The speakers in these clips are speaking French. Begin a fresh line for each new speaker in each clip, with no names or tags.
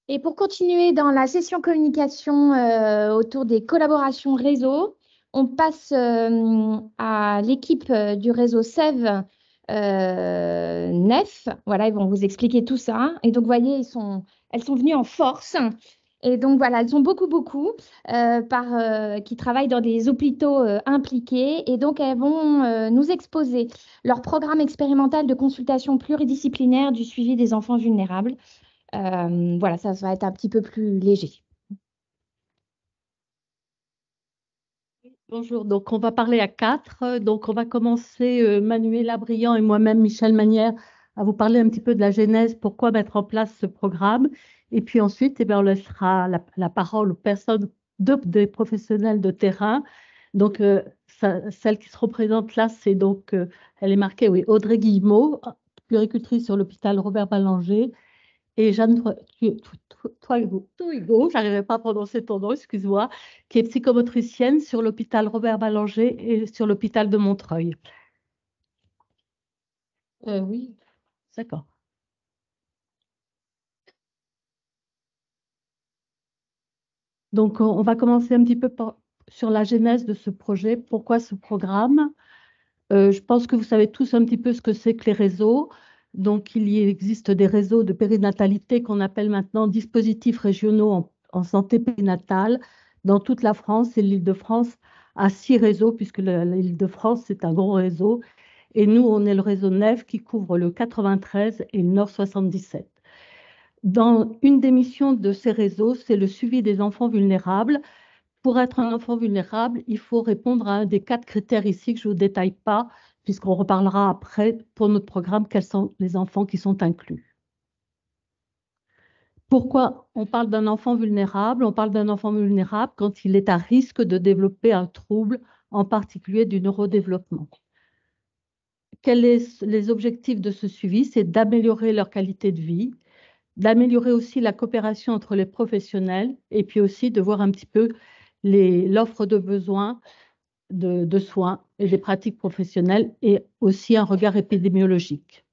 Et pour continuer dans la session communication autour des collaborations réseau, on passe à l'équipe du réseau SEV NEF. Voilà, ils vont vous expliquer tout ça. Et donc, vous voyez, elles sont venues en force. Et donc, voilà, elles sont beaucoup qui travaillent dans des hôpitaux impliqués. Et donc, elles vont nous exposer leur programme expérimental de consultation pluridisciplinaire du suivi des enfants vulnérables. Voilà, ça va être un petit peu plus léger.
Bonjour, donc on va parler à quatre. Donc on va commencer, Manuela Briand et moi-même, Michel Manière, à vous parler un petit peu de la genèse, pourquoi mettre en place ce programme. Et puis ensuite, on laissera la parole aux personnes, des professionnels de terrain. Donc celle qui se représente là, c'est donc, elle est marquée, oui, Audrey Guillemot, puéricultrice sur l'hôpital Robert Ballanger, et Jeanne Touigo, j'arrivais pas à prononcer ton nom, excuse-moi, qui est psychomotricienne sur l'hôpital Robert Ballanger et sur l'hôpital de Montreuil. Oui, d'accord. Donc, on va commencer un petit peu sur la genèse de ce projet. Pourquoi ce programme? Je pense que vous savez tous un petit peu ce que c'est que les réseaux. Donc, il y existe des réseaux de périnatalité qu'on appelle maintenant dispositifs régionaux en santé périnatale dans toute la France et l'Île-de-France a 6 réseaux, puisque l'Île-de-France, c'est un gros réseau. Et nous, on est le réseau NEF qui couvre le 93 et le Nord 77. Dans une des missions de ces réseaux, c'est le suivi des enfants vulnérables. Pour être un enfant vulnérable, il faut répondre à un des 4 critères ici que je ne vous détaille pas, puisqu'on reparlera après pour notre programme quels sont les enfants qui sont inclus. Pourquoi on parle d'un enfant vulnérable? On parle d'un enfant vulnérable quand il est à risque de développer un trouble, en particulier du neurodéveloppement. Quels sont les objectifs de ce suivi? C'est d'améliorer leur qualité de vie, d'améliorer aussi la coopération entre les professionnels et puis aussi de voir un petit peu l'offre de besoins de soins et des pratiques professionnelles et aussi un regard épidémiologique.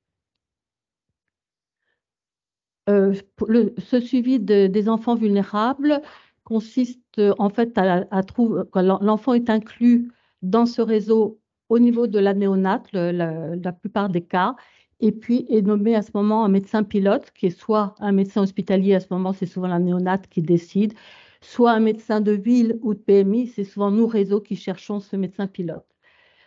Ce suivi des enfants vulnérables consiste en fait à trouver, l'enfant est inclus dans ce réseau au niveau de la néonate, la plupart des cas, et puis est nommé à ce moment un médecin pilote, qui est soit un médecin hospitalier, à ce moment c'est souvent la néonate qui décide, soit un médecin de ville ou de PMI, c'est souvent nous, réseau, qui cherchons ce médecin pilote.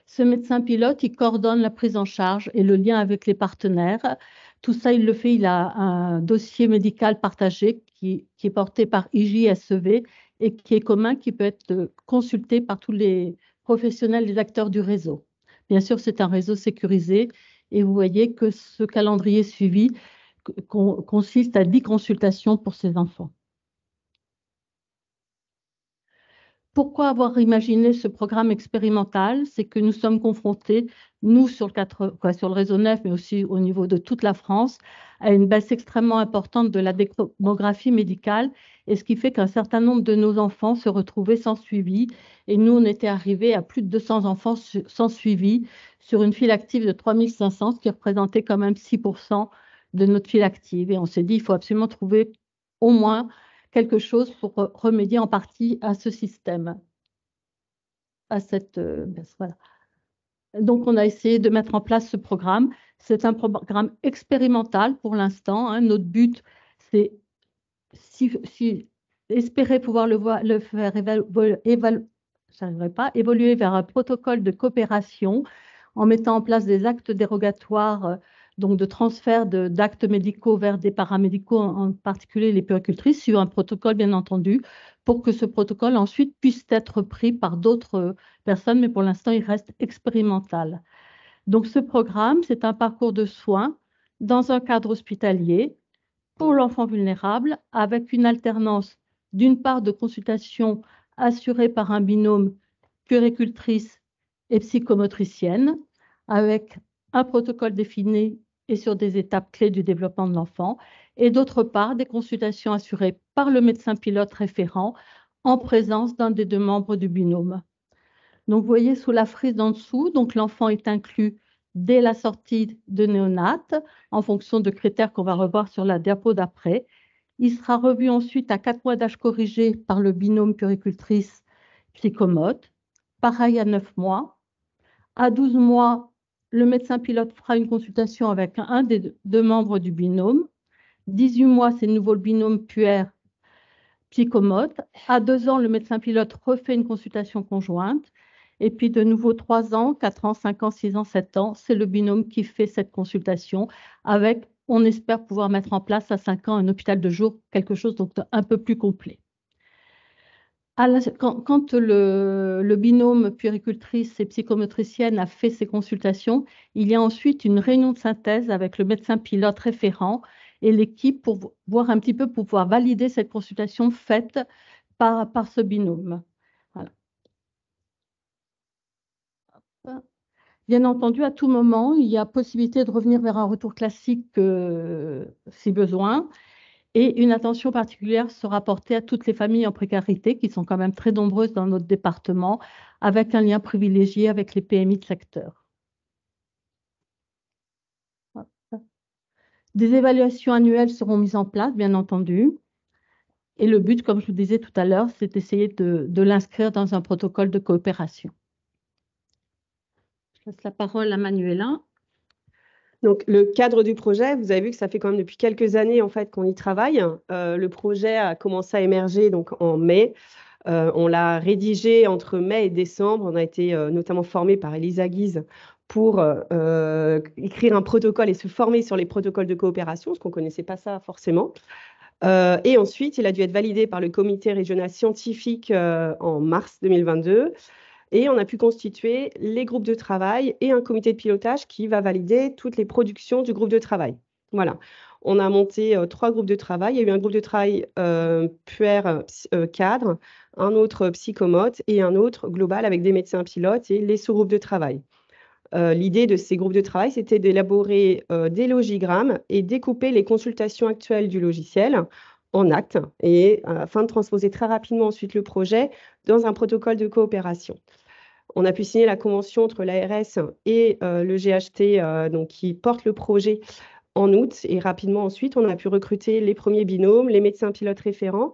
Ce médecin pilote, il coordonne la prise en charge et le lien avec les partenaires. Tout ça, il le fait, il a un dossier médical partagé qui est porté par IJSEV et qui est commun, qui peut être consulté par tous les professionnels, les acteurs du réseau. Bien sûr, c'est un réseau sécurisé et vous voyez que ce calendrier suivi consiste à 10 consultations pour ces enfants. Pourquoi avoir imaginé ce programme expérimental? C'est que nous sommes confrontés, nous, sur le réseau NEF, mais aussi au niveau de toute la France, à une baisse extrêmement importante de la démographie médicale, et ce qui fait qu'un certain nombre de nos enfants se retrouvaient sans suivi. Et nous, on était arrivés à plus de 200 enfants sans suivi sur une file active de 3500, ce qui représentait quand même 6% de notre file active. Et on s'est dit, il faut absolument trouver au moins quelque chose pour remédier en partie à ce système, à cette voilà. Donc, on a essayé de mettre en place ce programme. C'est un programme expérimental pour l'instant. Hein. Notre but, c'est espérer pouvoir le faire évoluer vers un protocole de coopération en mettant en place des actes dérogatoires, donc de transfert d'actes médicaux vers des paramédicaux, en particulier les puéricultrices, sur un protocole bien entendu, pour que ce protocole ensuite puisse être pris par d'autres personnes, mais pour l'instant, il reste expérimental. Donc ce programme, c'est un parcours de soins dans un cadre hospitalier pour l'enfant vulnérable, avec une alternance d'une part de consultation assurée par un binôme puéricultrice et psychomotricienne, avec un protocole défini et sur des étapes clés du développement de l'enfant, et d'autre part des consultations assurées par le médecin pilote référent en présence d'un des 2 membres du binôme. Donc, vous voyez sous la frise en dessous, donc l'enfant est inclus dès la sortie de néonate en fonction de critères qu'on va revoir sur la diapo d'après. Il sera revu ensuite à 4 mois d'âge corrigé par le binôme puéricultrice-psychomote. Pareil à 9 mois. À 12 mois, le médecin pilote fera une consultation avec un des deux membres du binôme. 18 mois, c'est de nouveau le binôme puère-psychomote. À 2 ans, le médecin pilote refait une consultation conjointe. Et puis de nouveau 3 ans, 4 ans, 5 ans, 6 ans, 7 ans, c'est le binôme qui fait cette consultation avec, on espère pouvoir mettre en place à 5 ans un hôpital de jour, quelque chose donc un peu plus complet. Quand le binôme puéricultrice et psychomotricienne a fait ses consultations, il y a ensuite une réunion de synthèse avec le médecin pilote référent et l'équipe pour voir un petit peu, pour pouvoir valider cette consultation faite par ce binôme. Voilà. Bien entendu, à tout moment, il y a possibilité de revenir vers un retour classique si besoin. Et une attention particulière sera portée à toutes les familles en précarité, qui sont quand même très nombreuses dans notre département, avec un lien privilégié avec les PMI de secteur. Des évaluations annuelles seront mises en place, bien entendu. Et le but, comme je vous disais tout à l'heure, c'est d'essayer de l'inscrire dans un protocole de coopération. Je laisse la parole à Manuela.
Donc, le cadre du projet, vous avez vu que ça fait quand même depuis quelques années en fait, qu'on y travaille. Le projet a commencé à émerger donc, en mai. On l'a rédigé entre mai et décembre. On a été notamment formé par Elisa Guise pour écrire un protocole et se former sur les protocoles de coopération, parce qu'on ne connaissait pas ça forcément. Et ensuite, il a dû être validé par le comité régional scientifique en mars 2022. Et on a pu constituer les groupes de travail et un comité de pilotage qui va valider toutes les productions du groupe de travail. Voilà. On a monté 3 groupes de travail. Il y a eu un groupe de travail puère cadre, un autre psychomote et un autre global avec des médecins pilotes et les sous-groupes de travail. L'idée de ces groupes de travail, c'était d'élaborer des logigrammes et découper les consultations actuelles du logiciel en actes et afin de transposer très rapidement ensuite le projet dans un protocole de coopération. On a pu signer la convention entre l'ARS et le GHT donc, qui porte le projet en août. Et rapidement ensuite, on a pu recruter les premiers binômes, les médecins pilotes référents,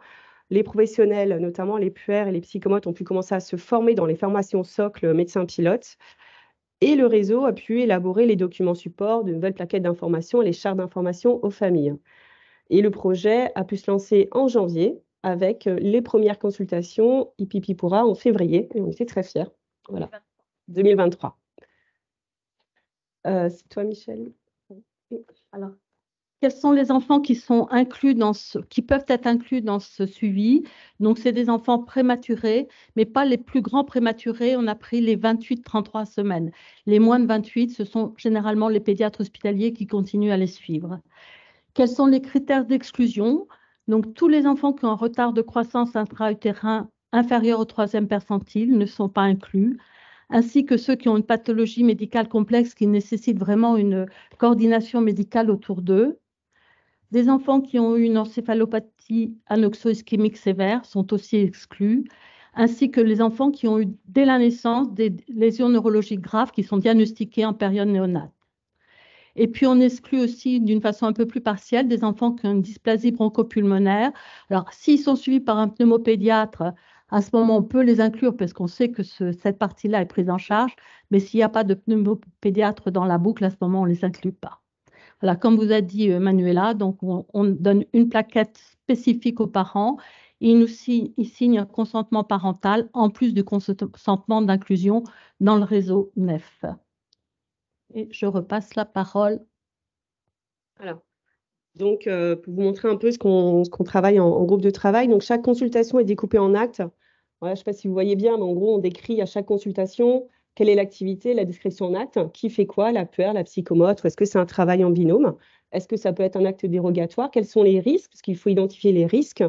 les professionnels, notamment les puères et les psychomotes, ont pu commencer à se former dans les formations socles médecins pilotes. Et le réseau a pu élaborer les documents supports, de nouvelles plaquettes d'information et les chartes d'information aux familles. Et le projet a pu se lancer en janvier avec les premières consultations IPIPIPOURA en février. Et on était très fiers. Voilà, 2023. C'est toi, Michel.
Alors, quels sont les enfants qui sont inclus qui peuvent être inclus dans ce suivi? Donc, c'est des enfants prématurés, mais pas les plus grands prématurés. On a pris les 28-33 semaines. Les moins de 28, ce sont généralement les pédiatres hospitaliers qui continuent à les suivre. Quels sont les critères d'exclusion? Donc, tous les enfants qui ont un retard de croissance intra-utérin inférieur au 3e percentile ne sont pas inclus, ainsi que ceux qui ont une pathologie médicale complexe qui nécessite vraiment une coordination médicale autour d'eux. Des enfants qui ont eu une encéphalopathie anoxo-ischémique sévère sont aussi exclus, ainsi que les enfants qui ont eu dès la naissance des lésions neurologiques graves qui sont diagnostiquées en période néonate. Et puis, on exclut aussi d'une façon un peu plus partielle des enfants qui ont une dysplasie bronchopulmonaire. Alors, s'ils sont suivis par un pneumopédiatre, à ce moment, on peut les inclure parce qu'on sait que cette partie-là est prise en charge. Mais s'il n'y a pas de pneumopédiatre dans la boucle, à ce moment, on ne les inclut pas. Voilà, comme vous a dit Manuela, donc on donne une plaquette spécifique aux parents. Et il signe un consentement parental en plus du consentement d'inclusion dans le réseau NEF. Et je repasse la parole.
Alors, donc, pour vous montrer un peu ce qu'on travaille en groupe de travail. Donc, chaque consultation est découpée en actes. Voilà, je ne sais pas si vous voyez bien, mais en gros, on décrit à chaque consultation quelle est l'activité, la description en acte, qui fait quoi, la puère, la psychomote, ou est-ce que c'est un travail en binôme? Est-ce que ça peut être un acte dérogatoire? Quels sont les risques? Parce qu'il faut identifier les risques.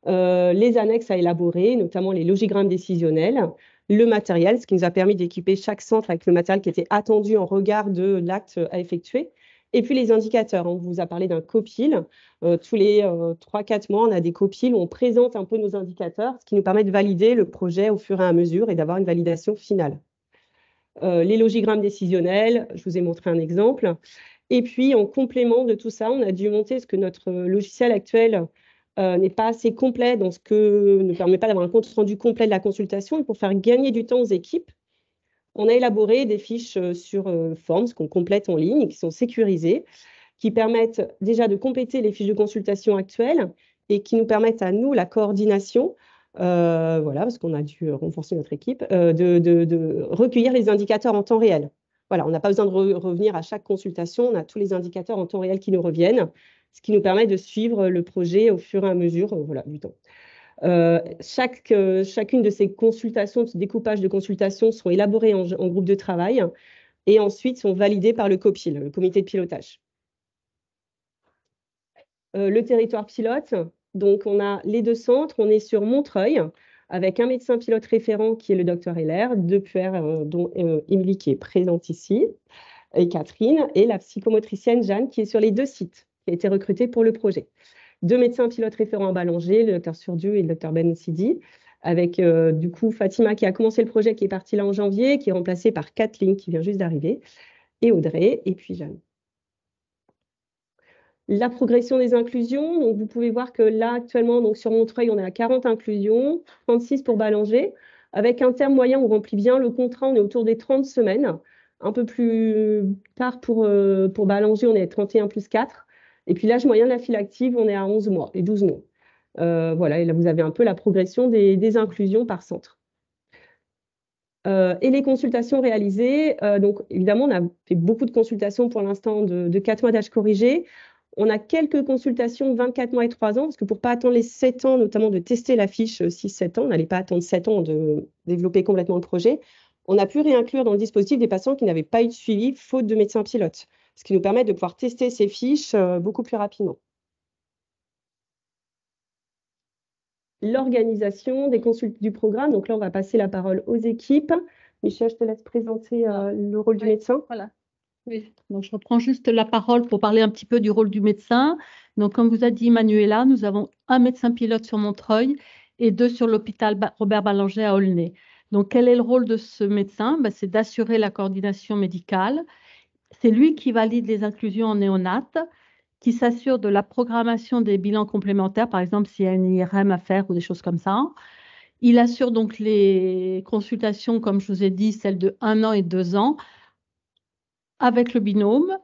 Les annexes à élaborer, notamment les logigrammes décisionnels, le matériel, ce qui nous a permis d'équiper chaque centre avec le matériel qui était attendu en regard de l'acte à effectuer. Et puis les indicateurs, on vous a parlé d'un copil. Tous les 3-4 mois, on a des copiles où on présente un peu nos indicateurs, ce qui nous permet de valider le projet au fur et à mesure et d'avoir une validation finale. Les logigrammes décisionnels, je vous ai montré un exemple. Et puis, en complément de tout ça, on a dû monter, parce que notre logiciel actuel n'est pas assez complet, donc ce que ne permet pas d'avoir un compte rendu complet de la consultation. Et pour faire gagner du temps aux équipes, on a élaboré des fiches sur Forms qu'on complète en ligne, qui sont sécurisées, qui permettent déjà de compléter les fiches de consultation actuelles et qui nous permettent à nous, la coordination, voilà, parce qu'on a dû renforcer notre équipe, de recueillir les indicateurs en temps réel. Voilà, on n'a pas besoin de revenir à chaque consultation, on a tous les indicateurs en temps réel qui nous reviennent, ce qui nous permet de suivre le projet au fur et à mesure voilà, du temps. Chacune de ces consultations, de ce découpage de consultations sont élaborées en groupe de travail et ensuite sont validées par le COPIL, le comité de pilotage. Le territoire pilote, donc on a les 2 centres, on est sur Montreuil, avec un médecin pilote référent qui est le docteur Heller, 2 puères, dont Émilie qui est présente ici, et Catherine, et la psychomotricienne Jeanne qui est sur les 2 sites, qui a été recrutée pour le projet. 2 médecins pilotes référents à Ballanger, le docteur Surdieu et le docteur Ben Sidi, avec du coup Fatima qui a commencé le projet, qui est partie là en janvier, qui est remplacée par Kathleen qui vient juste d'arriver, et Audrey, et puis Jeanne. La progression des inclusions, donc vous pouvez voir que là actuellement, donc sur Montreuil, on est à 40 inclusions, 36 pour Ballanger, avec un terme moyen, on remplit bien le contrat, on est autour des 30 semaines. Un peu plus tard pour Ballanger, on est à 31 plus 4. Et puis l'âge moyen de la file active, on est à 11 mois et 12 mois. Voilà, et là vous avez un peu la progression des inclusions par centre. Et les consultations réalisées, donc évidemment, on a fait beaucoup de consultations pour l'instant de 4 mois d'âge corrigé. On a quelques consultations 24 mois et 3 ans, parce que pour ne pas attendre les 7 ans, notamment de tester la fiche 6-7 ans, on n'allait pas attendre 7 ans de développer complètement le projet, on a pu réinclure dans le dispositif des patients qui n'avaient pas eu de suivi, faute de médecin pilote, ce qui nous permet de pouvoir tester ces fiches beaucoup plus rapidement. L'organisation du programme, donc là, on va passer la parole aux équipes. Michel, je te laisse présenter le rôle du médecin.
Voilà. Oui. Donc, je reprends juste la parole pour parler un petit peu du rôle du médecin. Donc, comme vous a dit Manuela, nous avons un médecin pilote sur Montreuil et 2 sur l'hôpital Robert Ballanger à Aulnay. Donc, quel est le rôle de ce médecin? C'est d'assurer la coordination médicale. C'est lui qui valide les inclusions en néonates, qui s'assure de la programmation des bilans complémentaires, par exemple s'il y a une IRM à faire ou des choses comme ça. Il assure donc les consultations, comme je vous ai dit, celles de 1 an et 2 ans, avec le binôme.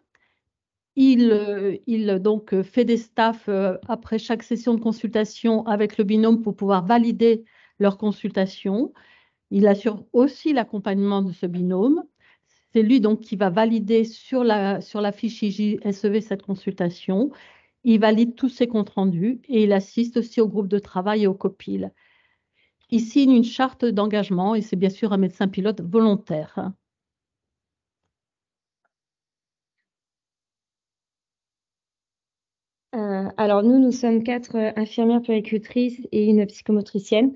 Il donc fait des staffs après chaque session de consultation avec le binôme pour pouvoir valider leur consultation. Il assure aussi l'accompagnement de ce binôme. C'est lui donc qui va valider sur la fiche IJ-SEV cette consultation. Il valide tous ses comptes rendus et il assiste aussi au groupe de travail et au COPIL. Il signe une charte d'engagement et c'est bien sûr un médecin pilote volontaire.
Alors, nous sommes 4 infirmières puéricultrices et une psychomotricienne.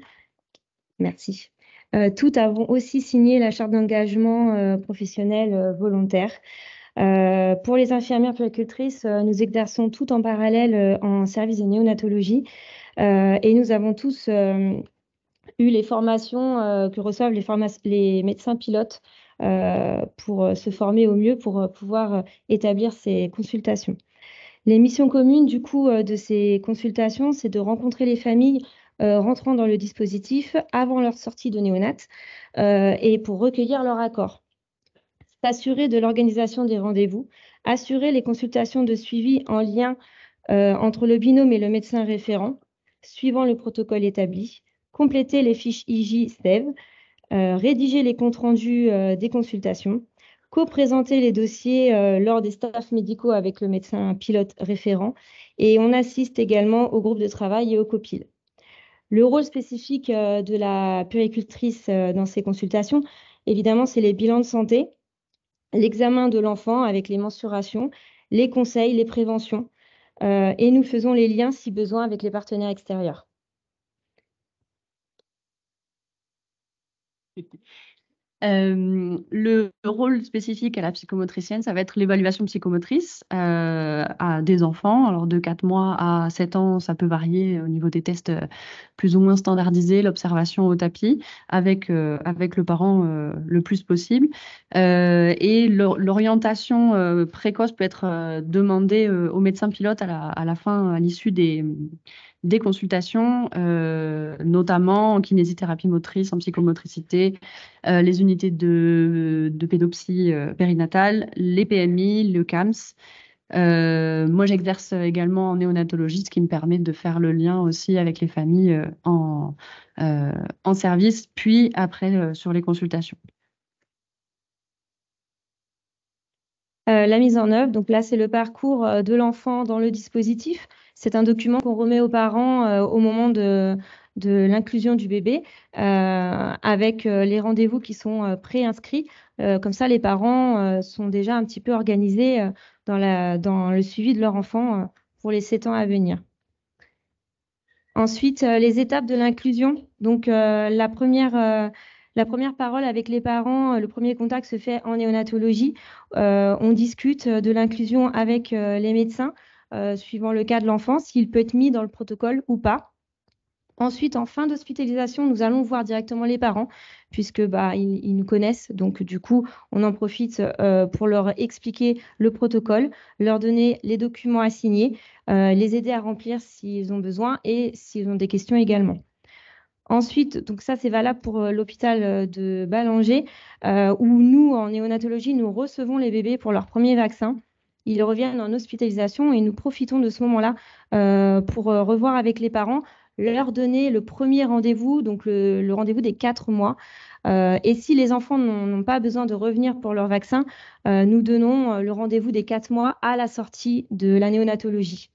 Merci. Toutes avons aussi signé la charte d'engagement professionnel volontaire. Pour les infirmières puéricultrices, nous exerçons toutes en parallèle en service de néonatologie et nous avons tous eu les formations que reçoivent les médecins pilotes pour se former au mieux pour pouvoir établir ces consultations. Les missions communes, du coup, de ces consultations, c'est de rencontrer les familles rentrant dans le dispositif avant leur sortie de néonat et pour recueillir leur accord. S'assurer de l'organisation des rendez-vous, assurer les consultations de suivi en lien entre le binôme et le médecin référent, suivant le protocole établi, compléter les fiches IJ-SEV, rédiger les comptes rendus des consultations, co-présenter les dossiers lors des staffs médicaux avec le médecin pilote référent et on assiste également au groupe de travail et au COPIL. Le rôle spécifique de la puéricultrice dans ces consultations, évidemment, c'est les bilans de santé, l'examen de l'enfant avec les mensurations, les conseils, les préventions et nous faisons les liens si besoin avec les partenaires extérieurs.
Le rôle spécifique à la psychomotricienne, ça va être l'évaluation psychomotrice à des enfants. Alors de 4 mois à 7 ans, ça peut varier au niveau des tests plus ou moins standardisés, l'observation au tapis avec le parent le plus possible. Et l'orientation précoce peut être demandée au médecin pilote à la fin, à l'issue des des consultations, notamment en kinésithérapie motrice, en psychomotricité, les unités de pédopsie périnatale, les PMI, le CAMS. Moi, j'exerce également en néonatologie, ce qui me permet de faire le lien aussi avec les familles en service, puis après sur les consultations.
La mise en œuvre, donc là, c'est le parcours de l'enfant dans le dispositif. C'est un document qu'on remet aux parents au moment de l'inclusion du bébé, avec les rendez-vous qui sont préinscrits. Comme ça, les parents sont déjà un petit peu organisés dans le suivi de leur enfant pour les 7 ans à venir. Ensuite, les étapes de l'inclusion. Donc, la première parole avec les parents, le premier contact se fait en néonatologie. On discute de l'inclusion avec les médecins, suivant le cas de l'enfant, s'il peut être mis dans le protocole ou pas. Ensuite, en fin d'hospitalisation, nous allons voir directement les parents, puisque ils nous connaissent. Donc, du coup, on en profite pour leur expliquer le protocole, leur donner les documents à signer, les aider à remplir s'ils ont besoin et s'ils ont des questions également. Ensuite, donc ça, c'est valable pour l'hôpital de Ballanger, où nous, en néonatologie, nous recevons les bébés pour leur premier vaccin. Ils reviennent en hospitalisation et nous profitons de ce moment-là pour revoir avec les parents, leur donner le premier rendez-vous, donc le rendez-vous des 4 mois. Et si les enfants n'ont pas besoin de revenir pour leur vaccin, nous donnons le rendez-vous des 4 mois à la sortie de la néonatologie.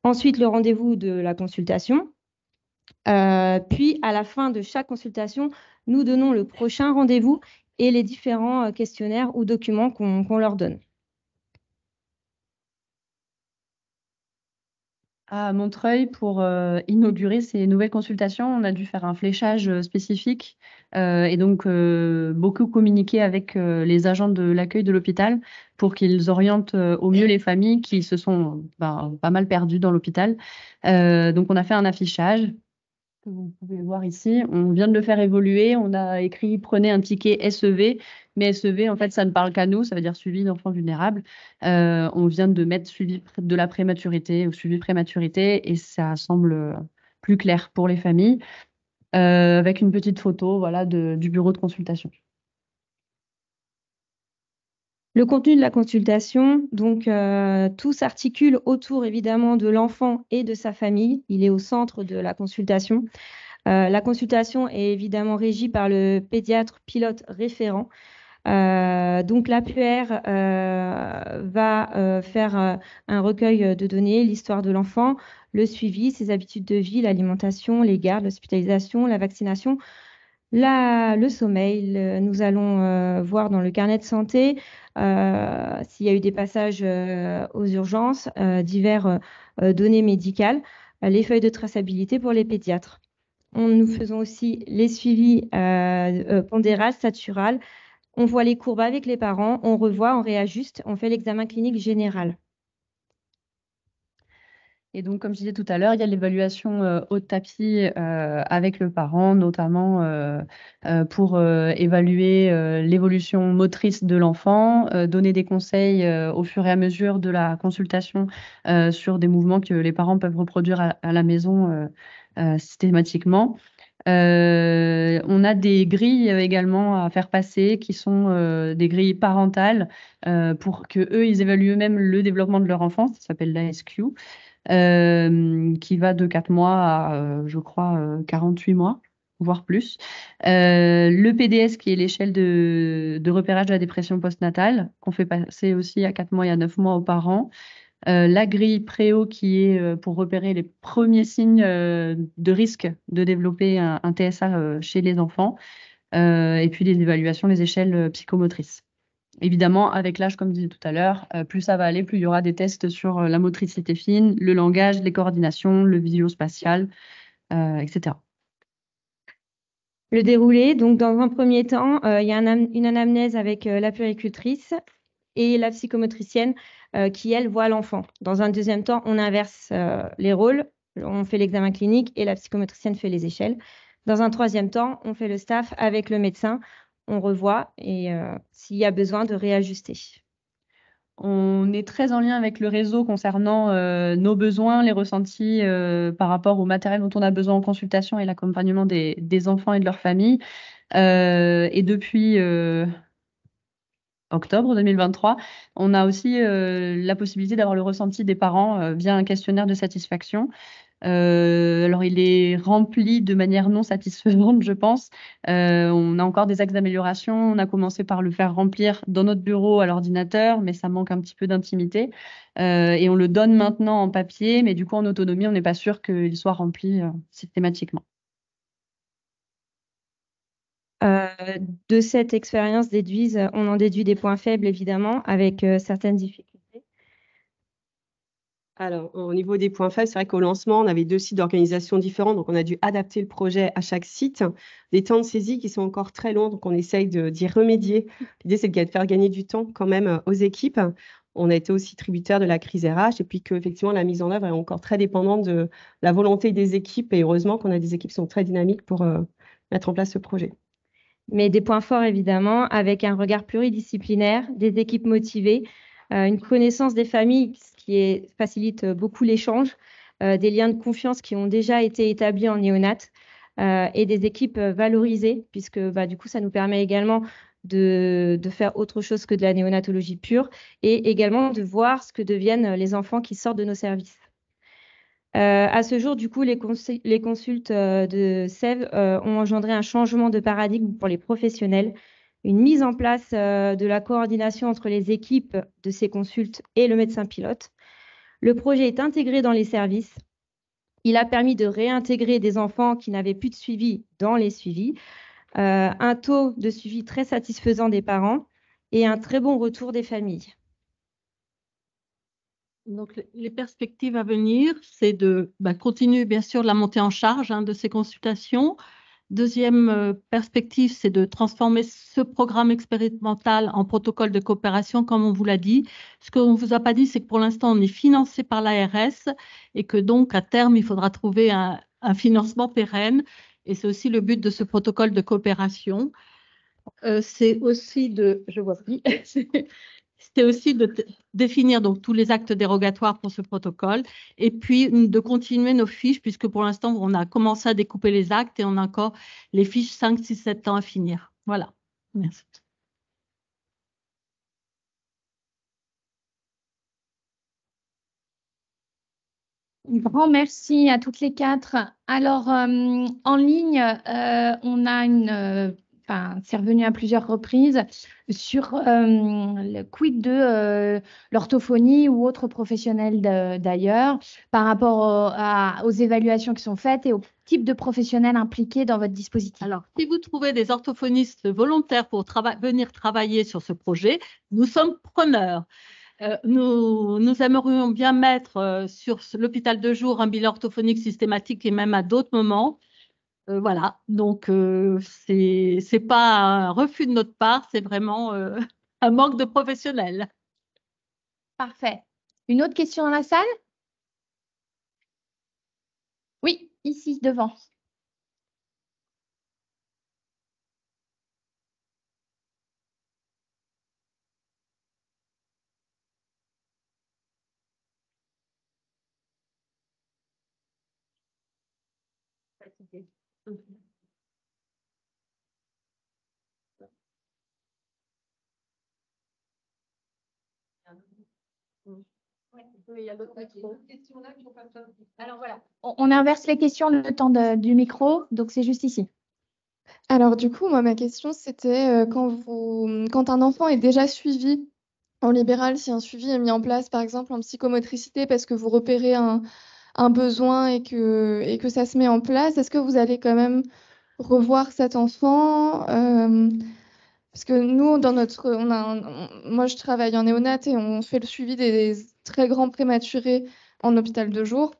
Ensuite, le rendez-vous de la consultation. Puis, à la fin de chaque consultation, nous donnons le prochain rendez-vous et les différents questionnaires ou documents qu'on leur donne.
À Montreuil, pour inaugurer ces nouvelles consultations, on a dû faire un fléchage spécifique et donc beaucoup communiquer avec les agents de l'accueil de l'hôpital pour qu'ils orientent au mieux les familles qui se sont pas mal perdues dans l'hôpital. Donc, on a fait un affichage que vous pouvez voir ici. On vient de le faire évoluer. On a écrit « Prenez un ticket SEV ». Mais SEV, en fait, ça ne parle qu'à nous. Ça veut dire suivi d'enfants vulnérables. On vient de mettre suivi de la prématurité ou suivi prématurité et ça semble plus clair pour les familles avec une petite photo voilà, du bureau de consultation.
Le contenu de la consultation, donc tout s'articule autour évidemment de l'enfant et de sa famille. Il est au centre de la consultation. La consultation est évidemment régie par le pédiatre pilote référent. Donc l'APR va faire un recueil de données, l'histoire de l'enfant, le suivi, ses habitudes de vie, l'alimentation, les gardes, l'hospitalisation, la vaccination, le sommeil. Nous allons voir dans le carnet de santé s'il y a eu des passages aux urgences, divers données médicales, les feuilles de traçabilité pour les pédiatres. Nous faisons aussi les suivis pondéral, statural. On voit les courbes avec les parents, on revoit, on réajuste, on fait l'examen clinique général.
Et donc, comme je disais tout à l'heure, il y a l'évaluation haut de tapis avec le parent, notamment pour évaluer l'évolution motrice de l'enfant, donner des conseils au fur et à mesure de la consultation sur des mouvements que les parents peuvent reproduire à la maison systématiquement. On a des grilles également à faire passer qui sont des grilles parentales pour que eux ils évaluent eux-mêmes le développement de leur enfant. Ça s'appelle l'ASQ. Qui va de 4 mois à, je crois, 48 mois, voire plus. Le PDS, qui est l'échelle de repérage de la dépression postnatale, qu'on fait passer aussi à 4 mois et à 9 mois aux parents. La grille Préo, qui est pour repérer les premiers signes de risque de développer un TSA chez les enfants. Et puis les évaluations, les échelles psychomotrices. Évidemment, avec l'âge, comme je disais tout à l'heure, plus ça va aller, plus il y aura des tests sur la motricité fine, le langage, les coordinations, le visio-spatial, etc.
Le déroulé, donc dans un premier temps, il y a une anamnèse avec la puéricultrice et la psychomotricienne qui, elle, voit l'enfant. Dans un deuxième temps, on inverse les rôles, on fait l'examen clinique et la psychomotricienne fait les échelles. Dans un troisième temps, on fait le staff avec le médecin, on revoit et s'il y a besoin de réajuster.
On est très en lien avec le réseau concernant nos besoins, les ressentis par rapport au matériel dont on a besoin en consultation et l'accompagnement des enfants et de leurs familles. Et depuis octobre 2023, on a aussi la possibilité d'avoir le ressenti des parents via un questionnaire de satisfaction. Alors, il est rempli de manière non satisfaisante, je pense. On a encore des axes d'amélioration. On a commencé par le faire remplir dans notre bureau à l'ordinateur, mais ça manque un petit peu d'intimité. Et on le donne maintenant en papier, mais du coup, en autonomie, on n'est pas sûr qu'il soit rempli systématiquement.
De cette expérience on en déduit des points faibles, évidemment, avec certaines difficultés.
Alors, au niveau des points faibles, c'est vrai qu'au lancement, on avait 2 sites d'organisation différents, donc on a dû adapter le projet à chaque site. Des temps de saisie qui sont encore très longs, donc on essaye d'y remédier. L'idée, c'est de faire gagner du temps quand même aux équipes. On a été aussi tributaire de la crise RH et puis qu'effectivement, la mise en œuvre est encore très dépendante de la volonté des équipes. Et heureusement qu'on a des équipes qui sont très dynamiques pour mettre en place ce projet.
Mais des points forts, évidemment, avec un regard pluridisciplinaire, des équipes motivées, une connaissance des familles, ce qui facilite beaucoup l'échange, des liens de confiance qui ont déjà été établis en néonat et des équipes valorisées, puisque du coup, ça nous permet également de faire autre chose que de la néonatologie pure et également de voir ce que deviennent les enfants qui sortent de nos services. À ce jour, du coup, les consultes de SEV ont engendré un changement de paradigme pour les professionnels, une mise en place de la coordination entre les équipes de ces consultes et le médecin pilote. Le projet est intégré dans les services. Il a permis de réintégrer des enfants qui n'avaient plus de suivi dans les suivis, un taux de suivi très satisfaisant des parents et un très bon retour des familles.
Donc, les perspectives à venir, c'est de continuer, bien sûr, la montée en charge de ces consultations. Deuxième perspective, c'est de transformer ce programme expérimental en protocole de coopération, comme on vous l'a dit. Ce qu'on ne vous a pas dit, c'est que pour l'instant, on est financé par l'ARS et que donc, à terme, il faudra trouver un financement pérenne. Et c'est aussi le but de ce protocole de coopération. C'est aussi de... Je vois plus. C'était aussi de définir donc tous les actes dérogatoires pour ce protocole et puis de continuer nos fiches puisque pour l'instant, on a commencé à découper les actes et on a encore les fiches 5, 6, 7 ans à finir. Voilà. Merci.
Un grand merci à toutes les quatre. Alors, en ligne, on a c'est revenu à plusieurs reprises sur le quid de l'orthophonie ou autres professionnels d'ailleurs par rapport aux évaluations qui sont faites et au type de professionnels impliqués dans votre dispositif.
Alors, si vous trouvez des orthophonistes volontaires pour venir travailler sur ce projet, nous sommes preneurs. Nous aimerions bien mettre sur l'hôpital de jour un bilan orthophonique systématique et même à d'autres moments. Voilà, donc ce n'est pas un refus de notre part, c'est vraiment un manque de professionnels.
Parfait. Une autre question dans la salle? Oui, ici, devant. Alors voilà, on inverse les questions le temps du micro, donc c'est juste ici.
Alors du coup, moi, ma question, c'était quand un enfant est déjà suivi en libéral, si un suivi est mis en place, par exemple en psychomotricité, parce que vous repérez un besoin et que ça se met en place, est-ce que vous allez quand même revoir cet enfant parce que nous, moi, je travaille en néonat et on fait le suivi des très grands prématurés en hôpital de jour.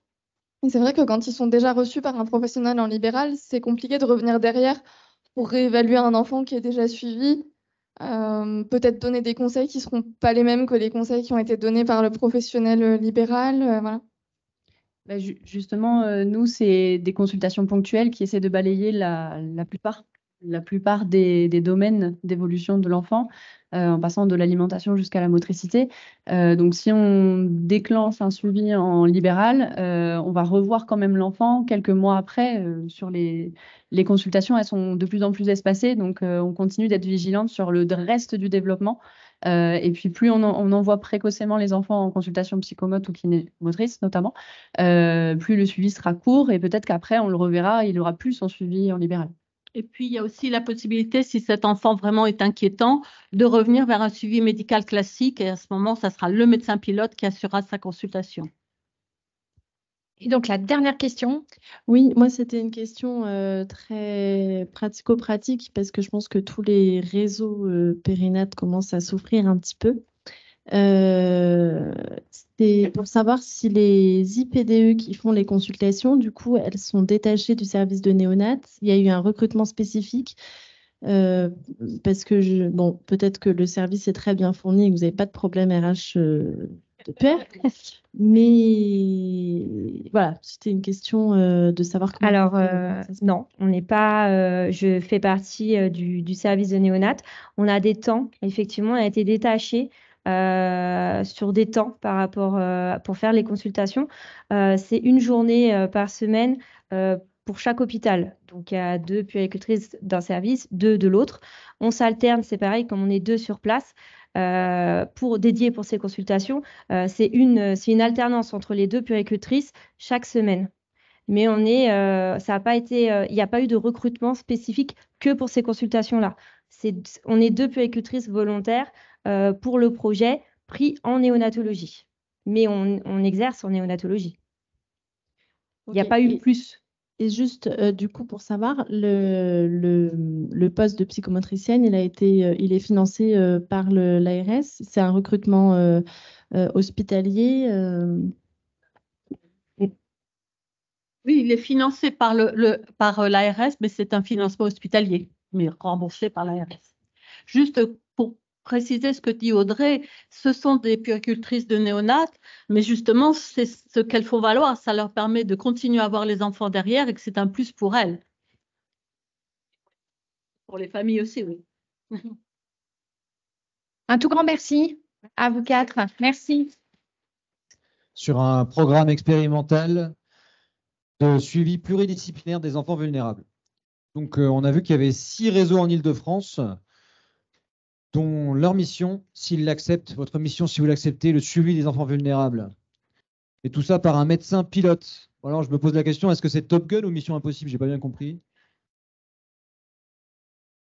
Et c'est vrai que quand ils sont déjà reçus par un professionnel en libéral, c'est compliqué de revenir derrière pour réévaluer un enfant qui est déjà suivi. Peut-être donner des conseils qui ne seront pas les mêmes que les conseils qui ont été donnés par le professionnel libéral. Voilà.
Justement, nous, c'est des consultations ponctuelles qui essaient de balayer la plupart la plupart des domaines d'évolution de l'enfant, en passant de l'alimentation jusqu'à la motricité. Donc, si on déclenche un suivi en libéral, on va revoir quand même l'enfant quelques mois après. Sur les consultations, elles sont de plus en plus espacées, donc on continue d'être vigilante sur le reste du développement. Et puis, plus on envoie précocement les enfants en consultation psychomote ou kinémotrice notamment, plus le suivi sera court et peut-être qu'après, on le reverra, il aura plus son suivi en libéral.
Et puis, il y a aussi la possibilité, si cet enfant vraiment est inquiétant, de revenir vers un suivi médical classique. Et à ce moment, ça sera le médecin pilote qui assurera sa consultation.
Et donc, la dernière question.
Oui, moi, c'était une question très pratico-pratique parce que je pense que tous les réseaux périnates commencent à souffrir un petit peu. C'est pour savoir si les IPDE qui font les consultations, du coup, elles sont détachées du service de néonat. Il y a eu un recrutement spécifique parce que, bon, peut-être que le service est très bien fourni et que vous n'avez pas de problème RH de père. Mais voilà, c'était une question de savoir comment.
Alors, non, on n'est pas. Je fais partie du service de néonat. On a des temps, effectivement, on a été détaché sur des temps par rapport pour faire les consultations. C'est une journée par semaine pour chaque hôpital. Donc, il y a 2 puéricultrices d'un service, 2 de l'autre. On s'alterne, c'est pareil, comme on est 2 sur place. Dédiés pour ces consultations, c'est une alternance entre les 2 puéricultrices chaque semaine. Mais ça a pas été, il n'y a pas eu de recrutement spécifique que pour ces consultations-là. On est 2 puéricultrices volontaires pour le projet pris en néonatologie. Mais on exerce en néonatologie. Il n'y a pas eu plus.
Et juste, du coup, pour savoir, le poste de psychomotricienne, il est financé par l'ARS. C'est un recrutement hospitalier.
Oui, il est financé par l'ARS, mais c'est un financement hospitalier, mais remboursé par l'ARS. Juste pour préciser ce que dit Audrey, ce sont des puéricultrices de néonat, mais justement, c'est ce qu'elles font valoir. Ça leur permet de continuer à avoir les enfants derrière et que c'est un plus pour elles. Pour les familles aussi, oui.
Un tout grand merci à vous 4. Merci.
Sur un programme expérimental de suivi pluridisciplinaire des enfants vulnérables. Donc, on a vu qu'il y avait 6 réseaux en Île-de-France, dont leur mission, s'ils l'acceptent, votre mission, si vous l'acceptez, le suivi des enfants vulnérables. Et tout ça par un médecin pilote. Alors, je me pose la question, est-ce que c'est Top Gun ou Mission Impossible? J'ai pas bien compris.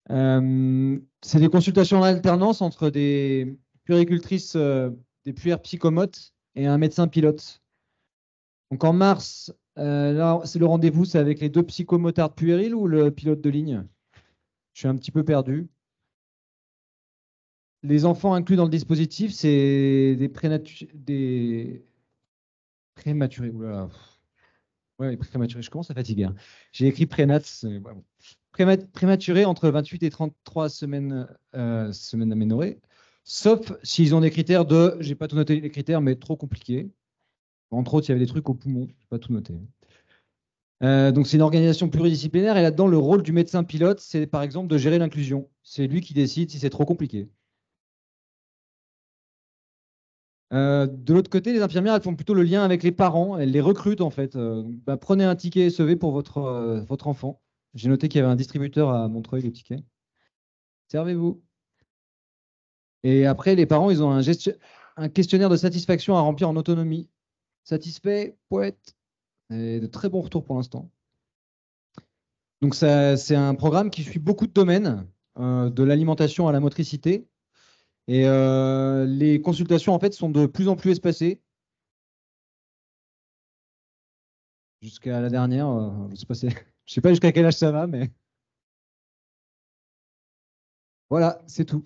C'est des consultations en alternance entre des puéricultrices, des puères psychomotes et un médecin pilote. Donc en mars, là, c'est le rendez-vous, c'est avec les 2 psychomotards puériles ou le pilote de ligne? Je suis un petit peu perdu. Les enfants inclus dans le dispositif, c'est des prématurés. Oula. Ouais, prématurés. Je commence à fatiguer. Hein. J'ai écrit prénat. Prématurés entre 28 et 33 semaines aménorrhées, sauf s'ils ont des critères de, j'ai pas tout noté les critères, mais trop compliqués. Entre autres, il y avait des trucs au poumon, j'ai pas tout noté. Donc c'est une organisation pluridisciplinaire et là-dedans, le rôle du médecin pilote, c'est par exemple de gérer l'inclusion. C'est lui qui décide si c'est trop compliqué. De l'autre côté, les infirmières, elles font plutôt le lien avec les parents. Elles les recrutent en fait. Prenez un ticket SEV pour votre enfant. J'ai noté qu'il y avait un distributeur à Montreuil, les tickets. Servez-vous. Et après, les parents, ils ont un questionnaire de satisfaction à remplir en autonomie. Satisfait, poète. Et de très bons retours pour l'instant. Donc, c'est un programme qui suit beaucoup de domaines, de l'alimentation à la motricité. Et les consultations, en fait, sont de plus en plus espacées. Jusqu'à la dernière, je ne sais pas jusqu'à quel âge ça va, mais voilà, c'est tout.